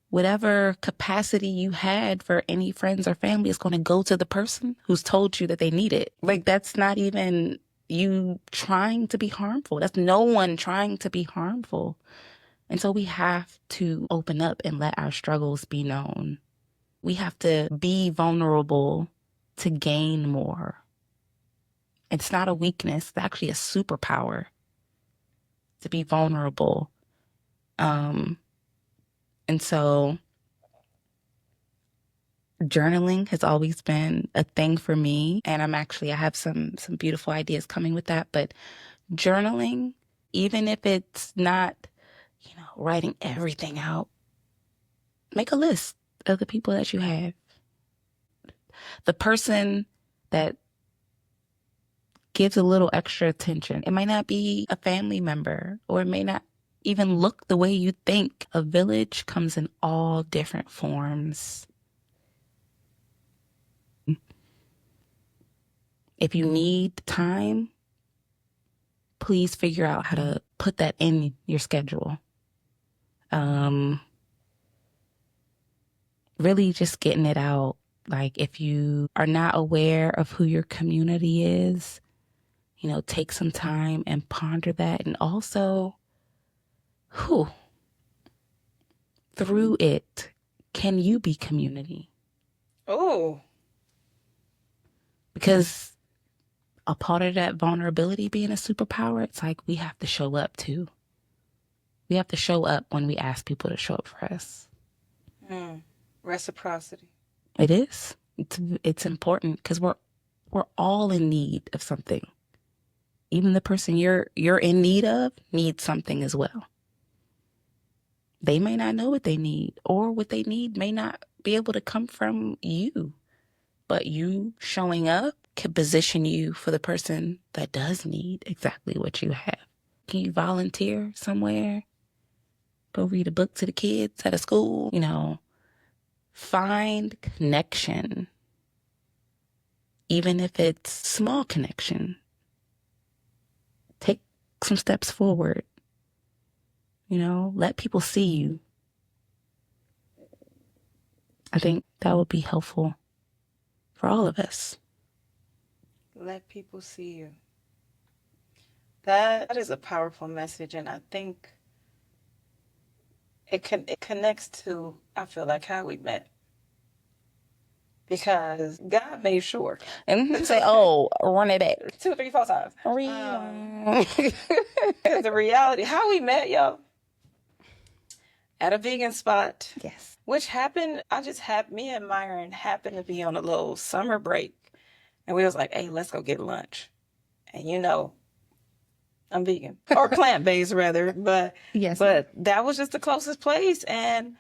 whatever capacity you had for any friends or family is going to go to the person who's told you that they need it. Like, that's not even you trying to be harmful. That's no one trying to be harmful. And so we have to open up and let our struggles be known. We have to be vulnerable to gain more. It's not a weakness. It's actually a superpower to be vulnerable. And so journaling has always been a thing for me. And I have some beautiful ideas coming with that. But journaling, even if it's not, writing everything out, make a list of the people that you have. The person that gives a little extra attention. It might not be a family member, or it may not even look the way you think. A village comes in all different forms. If you need time, please figure out how to put that in your schedule. Really just getting it out. Like, if you are not aware of who your community is, take some time and ponder that. And also, through it, can you be community? Oh. Because a part of that vulnerability being a superpower, it's like we have to show up too. We have to show up when we ask people to show up for us. Reciprocity. It is. It's important because we're all in need of something. even the person you're in need of needs something as well. They may not know what they need, or what they need may not be able to come from you. But you showing up can position you for the person that does need exactly what you have. Can you volunteer somewhere? Go read a book to the kids at a school? Find connection. Even if it's small connection. Take some steps forward. Let people see you. I think that would be helpful for all of us. Let people see you. That is a powerful message, and I think it connects to, I feel like, how we met. Because God made sure. And say, oh, run it back. 2, 3, 4 times. Rewind. Because the reality, how we met, yo, at a vegan spot. Yes. Which happened, me and Myron happened to be on a little summer break. And we was like, hey, let's go get lunch. And I'm vegan. Or plant-based, rather. But Yes. But that was just the closest place. And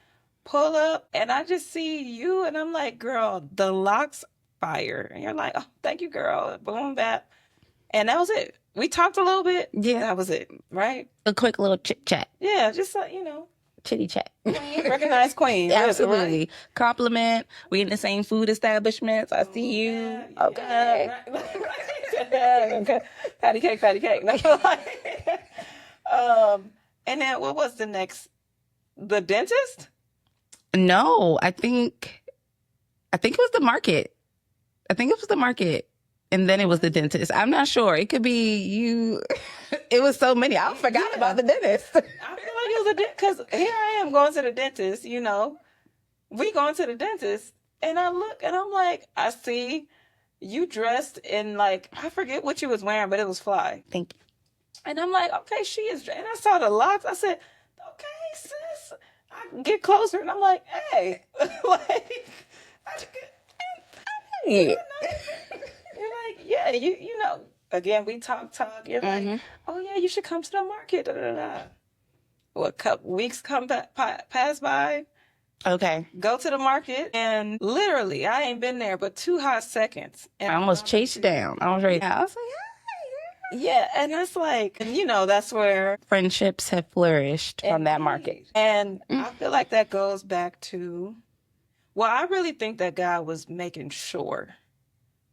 pull up, and I just see you, and I'm like, girl, the lock's fire. And you're like, oh, thank you, girl. Boom, bap. And that was it. We talked a little bit. Yeah. That was it, right? A quick little chit-chat. Yeah, just, Chitty chat. Queen, recognized queen. Absolutely. Right? Compliment. We in the same food establishments. I see you. Yeah, Okay. Okay. Patty cake. No, and then what was the next? The dentist? No, I think it was the market. And then it was the dentist. I'm not sure. It could be you. It was so many. I forgot about the dentist. I feel like it was a dentist, because here I am going to the dentist, we going to the dentist, and I look, and I'm like, I see you dressed in, like, I forget what you was wearing, but it was fly. Thank you. And I'm like, okay, she is, and I saw the locks. I said, okay, sis. I get closer, and I'm like, hey, like, Yeah. you're like, yeah, again, we talk. You're like, oh yeah, you should come to the market. Da, da, da. Well, a couple weeks pass by. Okay. Go to the market, and literally, I ain't been there but 2 hot seconds. And I almost chased you down. I was ready. I was like, yeah, and it's like, that's where friendships have flourished from that market. And I feel like that goes back to, I really think that God was making sure.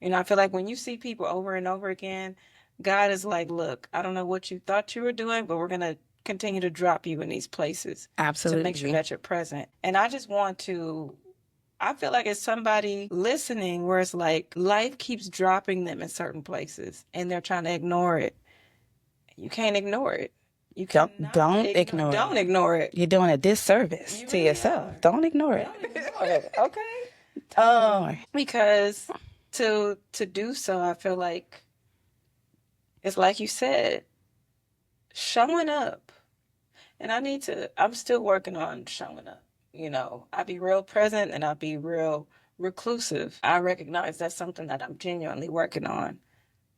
I feel like when you see people over and over again, God is like, look, I don't know what you thought you were doing, but we're going to continue to drop you in these places. Absolutely. To make sure that you're present. And I just want to, I feel like it's somebody listening where it's like life keeps dropping them in certain places and they're trying to ignore it. You can't ignore it. You don't ignore it. Don't ignore it. You're doing a disservice to yourself. Don't ignore it. Okay. Because to do so, I feel like it's like you said, showing up. And I'm still working on showing up. I'll be real present and I'll be real reclusive. I recognize that's something that I'm genuinely working on.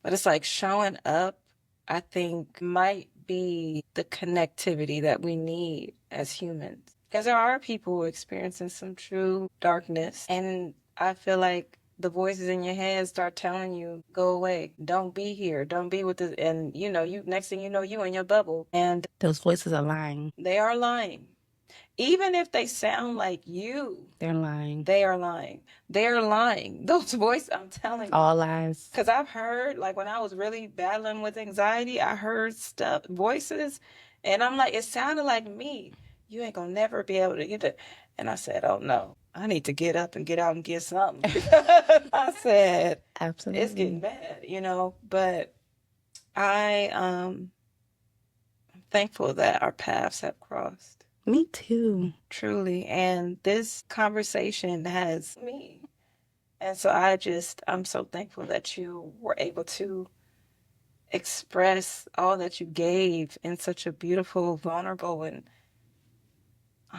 But it's like showing up, I think, might be the connectivity that we need as humans. Because there are people experiencing some true darkness. And I feel like the voices in your head start telling you, go away. Don't be here. Don't be with this. And, you next thing you know, you in your bubble. And those voices are lying. They are lying. Even if they sound like you. They're lying. They are lying. They're lying. Those voices, I'm telling you. All lies. Because I've heard, like when I was really battling with anxiety, I heard voices. And I'm like, it sounded like me. You ain't going to never be able to get it. And I said, oh no. I need to get up and get out and get something. I said, absolutely, it's getting bad, But I'm thankful that our paths have crossed. Me too. Truly. And this conversation has me. And so I'm so thankful that you were able to express all that you gave in such a beautiful, vulnerable, and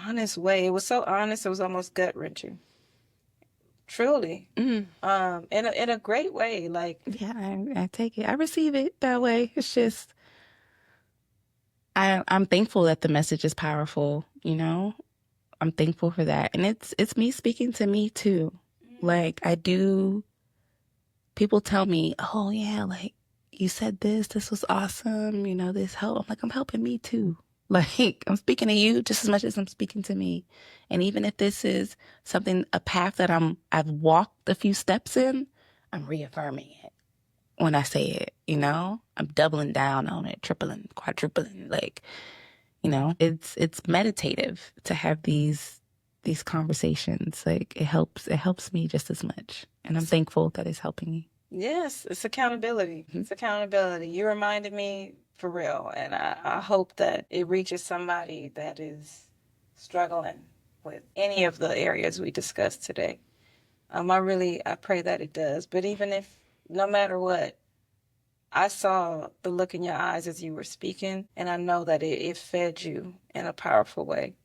honest way. It was so honest, it was almost gut-wrenching. truly. Mm. In a great way. Like, Yeah, I take it. I receive it that way. It's just I'm thankful that the message is powerful, you know? I'm thankful for that. And it's me speaking to me too. Like I do people tell me, "Oh yeah, like you said this was awesome, you know, this helped." I'm like, I'm helping me too. Like I'm speaking to you just as much as I'm speaking to me. And even if this is a path that I've walked a few steps in, I'm reaffirming it when I say it, you know? I'm doubling down on it, tripling, quadrupling, like, you know, it's meditative to have these conversations. Like it helps me just as much. And I'm thankful that it's helping me. yes, it's accountability. It's accountability. You reminded me for real. And I hope that it reaches somebody that is struggling with any of the areas we discussed today. I pray that it does. But even if, no matter what, I saw the look in your eyes as you were speaking, and I know that it fed you in a powerful way.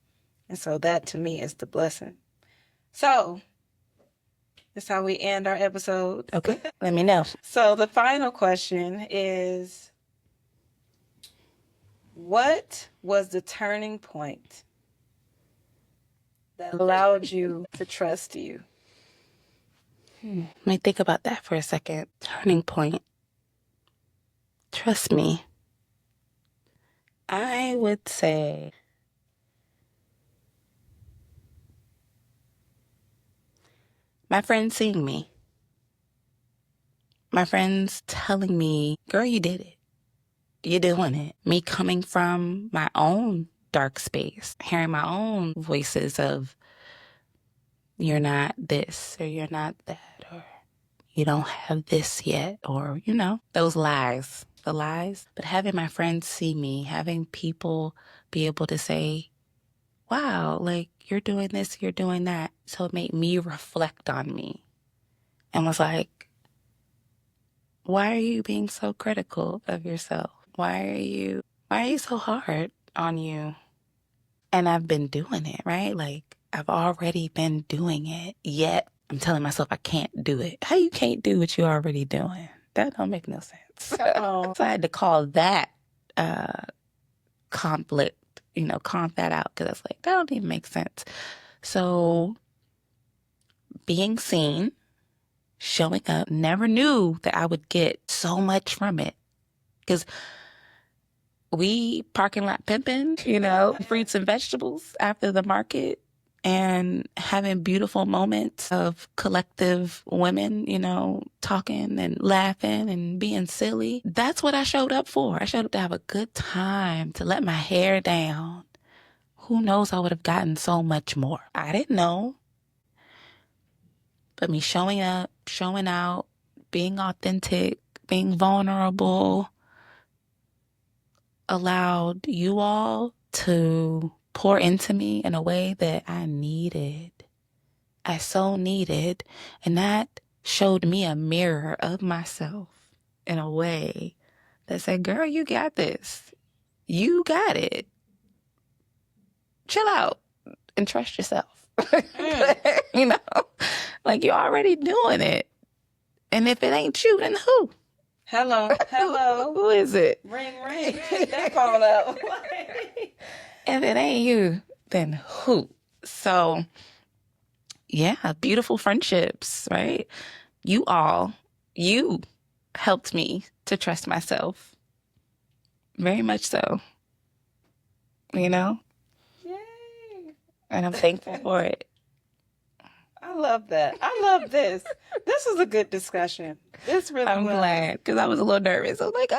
And so that to me is the blessing. So that's how we end our episode. Okay. Let me know. So the final question is, what was the turning point that allowed you to trust you? Let me think about that for a second. Turning point. Trust me. I would say my friends seeing me. My friends telling me, girl, you did it. You're doing it. Me coming from my own dark space, hearing my own voices of, you're not this or you're not that or you don't have this yet or, you know, those lies, the lies. But having my friends see me, having people be able to say, wow, like you're doing this, you're doing that. So it made me reflect on me and was like, why are you being so critical of yourself? Why are you so hard on you? And I've been doing it, right? Like I've already been doing it, yet I'm telling myself I can't do it. How you can't do what you're already doing? That don't make no sense. So I had to call that conflict, you know, calm that out because I was like, that don't even make sense. So being seen, showing up, never knew that I would get so much from it. Because we parking lot pimping, you know, fruits and vegetables after the market and having beautiful moments of collective women, you know, talking and laughing and being silly. That's what I showed up for. I showed up to have a good time, to let my hair down. Who knows, I would have gotten so much more. I didn't know. But me showing up, showing out, being authentic, being vulnerable, allowed you all to pour into me in a way that I needed. I so needed. And that showed me a mirror of myself in a way that said, girl, you got this. You got it. Chill out and trust yourself. You know, like you're already doing it. And if it ain't you, then who? Hello. Who is it? Ring. That phone up. If it ain't you, then who? So, yeah, beautiful friendships, right? You helped me to trust myself. Very much so. You know? Yay. And I'm thankful for it. I love that. I love this. This was a good discussion. This really I'm was. glad because I was a little nervous. I was like,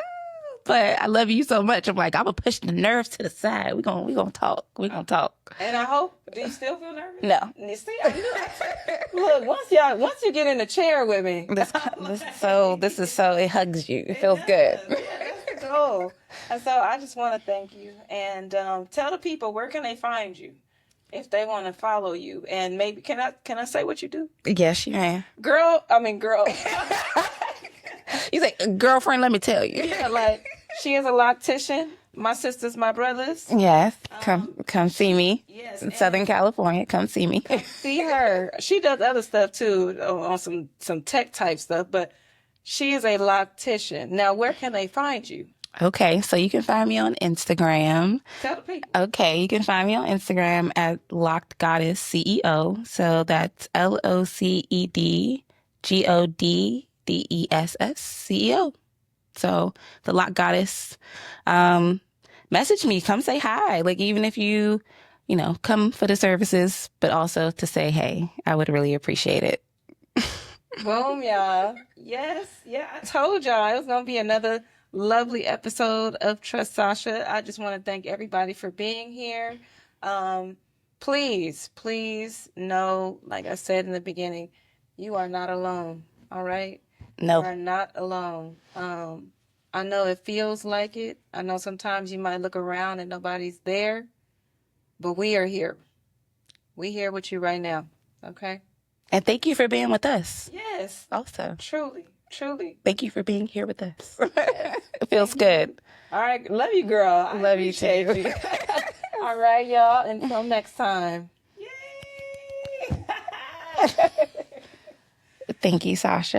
but I love you so much. I'm like, I'm gonna push the nerves to the side. We gonna talk. We gonna talk. And I hope. Do you still feel nervous? No. You see, look. Once you get in the chair with me, This is so it hugs you. It feels good. That's the goal. And so I just want to thank you and tell the people where can they find you if they want to follow you, and maybe can I say what you do? Yes, you can. Girl. You say, girlfriend, let me tell you. Yeah, like she is a loctician. my sisters, my brothers. Yes, come see me. Yes, In Southern California, come see me. see her. She does other stuff too on some tech type stuff, but she is a loctician. Now, where can they find you? Okay, so you can find me on Instagram. Tell the people. Okay, you can find me on Instagram at Locked Goddess CEO. So that's LOCEDGODDESS CEO. So the Locked Goddess. Message me, come say hi. Like, even if you come for the services, but also to say hey, I would really appreciate it. Boom, y'all. Yes, yeah, I told y'all it was going to be another lovely episode of Trust Sasha. I just want to thank everybody for being here. Please know, like I said in the beginning, you are not alone, all right? No. You are not alone. I know it feels like it. I know sometimes you might look around and nobody's there, but we are here. We here with you right now, okay? And thank you for being with us. Yes, Also, truly. thank you for being here with us. It feels good. All right. Love you, girl. I Love you appreciate too. you. All right, y'all. Until next time. Yay! Thank you, Sasha.